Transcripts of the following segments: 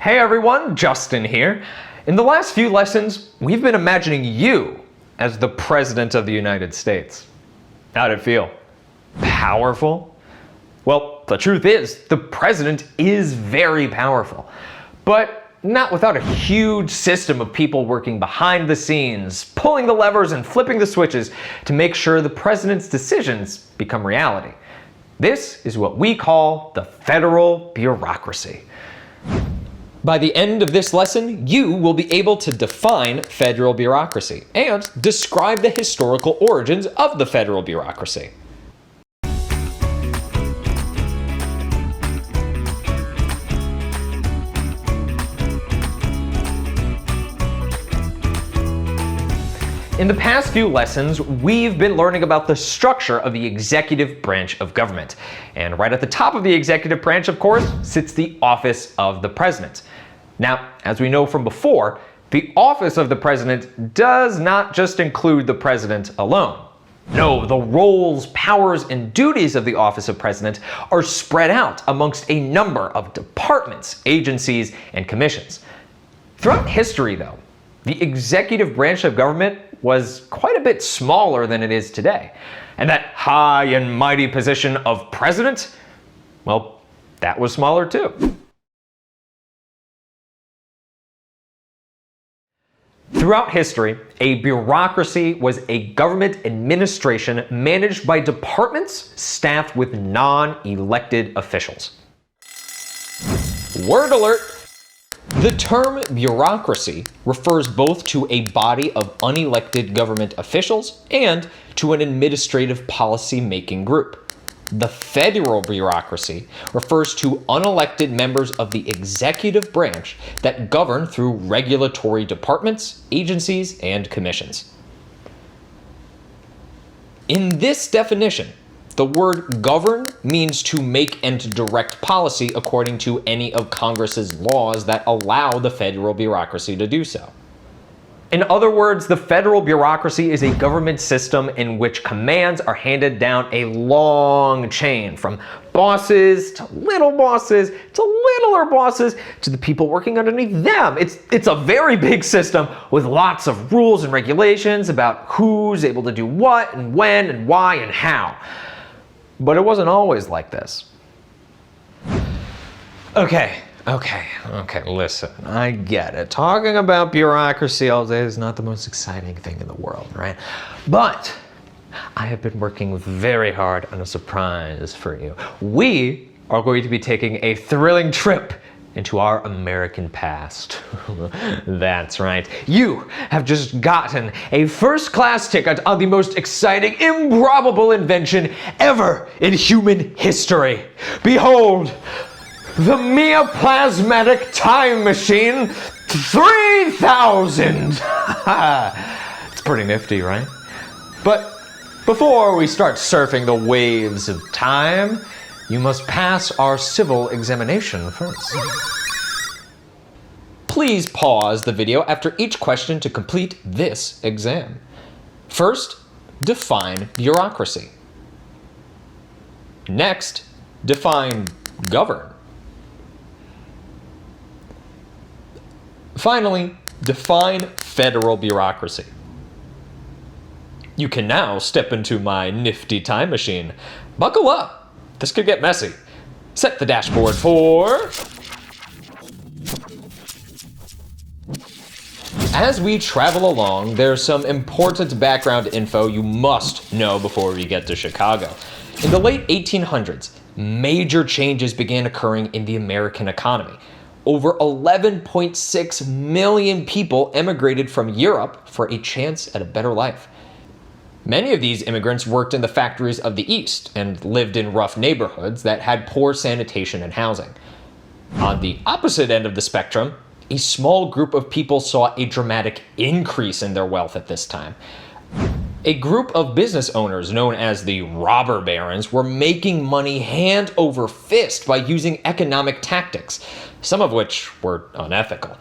Hey everyone, Justin here. In the last few lessons, we've been imagining you as the President of the United States. How'd it feel? Powerful? Well, the truth is, the President is very powerful, but not without a huge system of people working behind the scenes, pulling the levers and flipping the switches to make sure the President's decisions become reality. This is what we call the federal bureaucracy. By the end of this lesson, you will be able to define federal bureaucracy and describe the historical origins of the federal bureaucracy. In the past few lessons, we've been learning about the structure of the executive branch of government. And right at the top of the executive branch, of course, sits the office of the president. Now, as we know from before, the office of the president does not just include the president alone. No, the roles, powers, and duties of the office of president are spread out amongst a number of departments, agencies, and commissions. Throughout history, though, the executive branch of government was quite a bit smaller than it is today. And that high and mighty position of president, well, that was smaller too. Throughout history, a bureaucracy was a government administration managed by departments staffed with non-elected officials. Word alert! The term bureaucracy refers both to a body of unelected government officials and to an administrative policy-making group. The federal bureaucracy refers to unelected members of the executive branch that govern through regulatory departments, agencies, and commissions. In this definition, the word govern means to make and to direct policy according to any of Congress's laws that allow the federal bureaucracy to do so. In other words, the federal bureaucracy is a government system in which commands are handed down a long chain from bosses to littler bosses to the people working underneath them. It's a very big system with lots of rules and regulations about who's able to do what and when and why and how. But it wasn't always like this. Okay, listen, I get it. Talking about bureaucracy all day is not the most exciting thing in the world, right? But I have been working very hard on a surprise for you. We are going to be taking a thrilling trip into our American past. That's right. You have just gotten a first-class ticket on the most exciting, improbable invention ever in human history. Behold, the MiaPlasmatic Time Machine 3000! It's pretty nifty, right? But before we start surfing the waves of time, you must pass our civil examination first. Please pause the video after each question to complete this exam. First, define bureaucracy. Next, define govern. Finally, define federal bureaucracy. You can now step into my nifty time machine. Buckle up. This could get messy. Set the dashboard for... As we travel along, there's some important background info you must know before we get to Chicago. In the late 1800s, major changes began occurring in the American economy. Over 11.6 million people emigrated from Europe for a chance at a better life. Many of these immigrants worked in the factories of the East and lived in rough neighborhoods that had poor sanitation and housing. On the opposite end of the spectrum, a small group of people saw a dramatic increase in their wealth at this time. A group of business owners known as the robber barons were making money hand over fist by using economic tactics, some of which were unethical.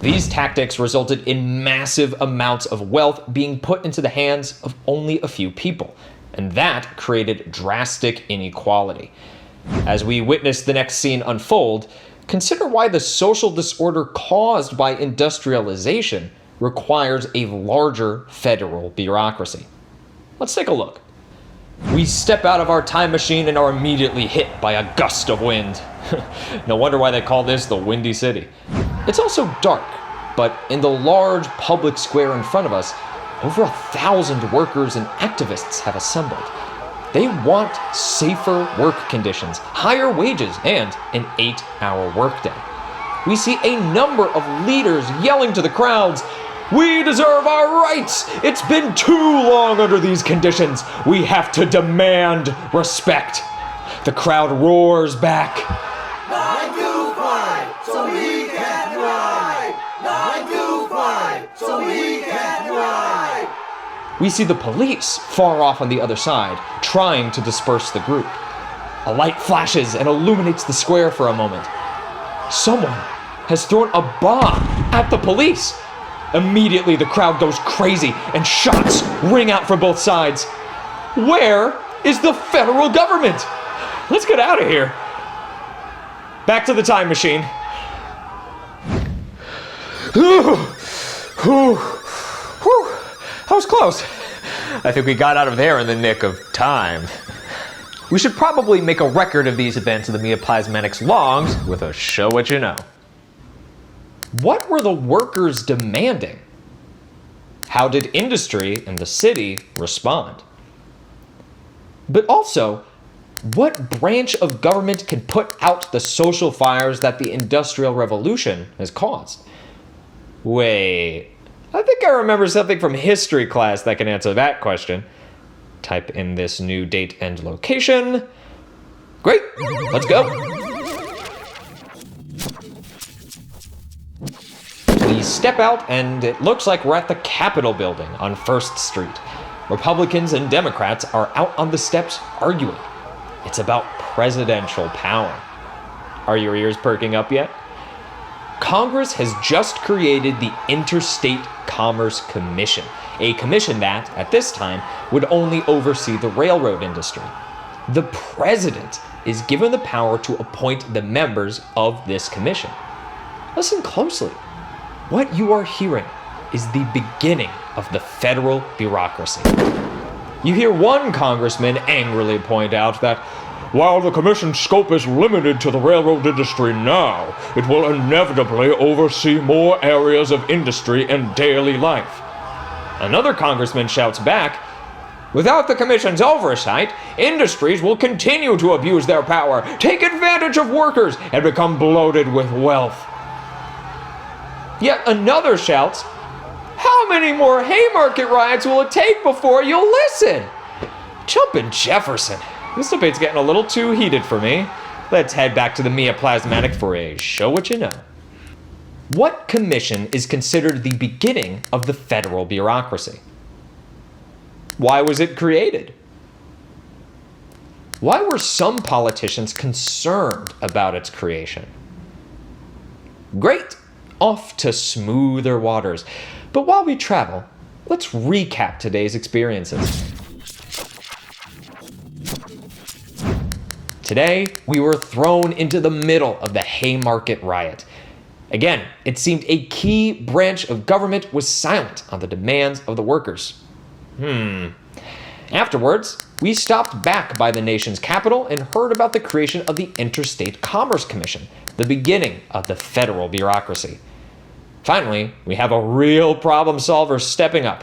These tactics resulted in massive amounts of wealth being put into the hands of only a few people, and that created drastic inequality. As we witness the next scene unfold, Consider why the social disorder caused by industrialization requires a larger federal bureaucracy. Let's take a look. We step out of our time machine and are immediately hit by a gust of wind. No wonder why they call this the Windy City. It's also dark, but in the large public square in front of us, over 1,000 workers and activists have assembled. They want safer work conditions, higher wages, and an 8-hour workday. We see a number of leaders yelling to the crowds, "We deserve our rights! It's been too long under these conditions! We have to demand respect!" The crowd roars back, 925, so we can thrive! 925, so we can thrive! We see the police far off on the other side, trying to disperse the group. A light flashes and illuminates the square for a moment. Someone has thrown a bomb at the police. Immediately, the crowd goes crazy and shots ring out from both sides. Where is the federal government? Let's get out of here. Back to the time machine. That was close. I think we got out of there in the nick of time. We should probably make a record of these events in the Miaplasmatics logs with a show what you know. What were the workers demanding? How did industry and the city respond? But also, what branch of government can put out the social fires that the Industrial Revolution has caused? Wait, I think I remember something from history class that can answer that question. Type in this new date and location. Great, let's go. We step out and it looks like we're at the Capitol building on 1st Street. Republicans and Democrats are out on the steps arguing. It's about presidential power. Are your ears perking up yet? Congress has just created the Interstate Commerce Commission, a commission that, at this time, would only oversee the railroad industry. The president is given the power to appoint the members of this commission. Listen closely. What you are hearing is the beginning of the federal bureaucracy. You hear one congressman angrily point out that while the commission's scope is limited to the railroad industry now, it will inevitably oversee more areas of industry and daily life. Another congressman shouts back, without the commission's oversight, industries will continue to abuse their power, take advantage of workers, and become bloated with wealth. Yet another shouts, how many more Haymarket riots will it take before you'll listen? Jumpin' Jefferson. This debate's getting a little too heated for me. Let's head back to the Miaplasmatic for a show what you know. What commission is considered the beginning of the federal bureaucracy? Why was it created? Why were some politicians concerned about its creation? Great, off to smoother waters. But while we travel, let's recap today's experiences. Today, we were thrown into the middle of the Haymarket riot. Again, it seemed a key branch of government was silent on the demands of the workers. Afterwards, we stopped back by the nation's capital and heard about the creation of the Interstate Commerce Commission, the beginning of the federal bureaucracy. Finally, we have a real problem solver stepping up.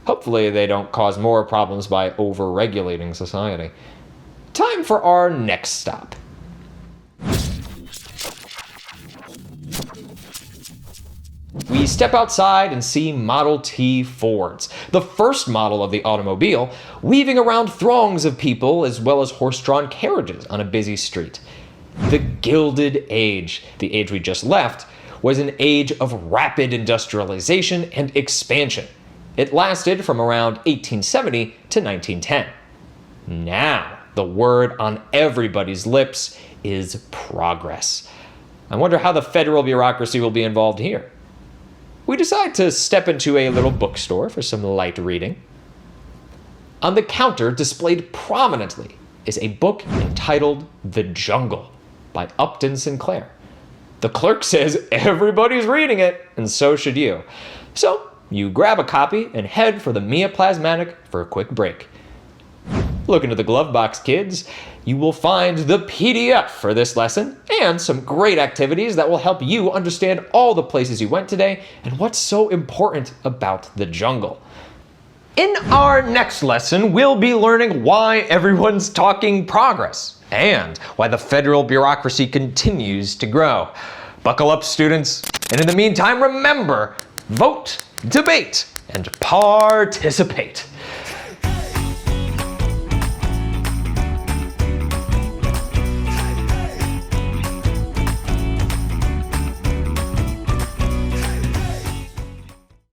Hopefully they don't cause more problems by over-regulating society. Time for our next stop. We step outside and see Model T Fords, the first model of the automobile, weaving around throngs of people as well as horse-drawn carriages on a busy street. The Gilded Age, the age we just left, was an age of rapid industrialization and expansion. It lasted from around 1870 to 1910. Now, the word on everybody's lips is progress. I wonder how the federal bureaucracy will be involved here. We decide to step into a little bookstore for some light reading. On the counter, displayed prominently, is a book entitled The Jungle by Upton Sinclair. The clerk says everybody's reading it, and so should you. So you grab a copy and head for the Miaplasmatic for a quick break. Look into the glove box, kids. You will find the PDF for this lesson and some great activities that will help you understand all the places you went today and what's so important about the jungle. In our next lesson, we'll be learning why everyone's talking progress and why the federal bureaucracy continues to grow. Buckle up, students. And in the meantime, remember, vote, debate, and participate.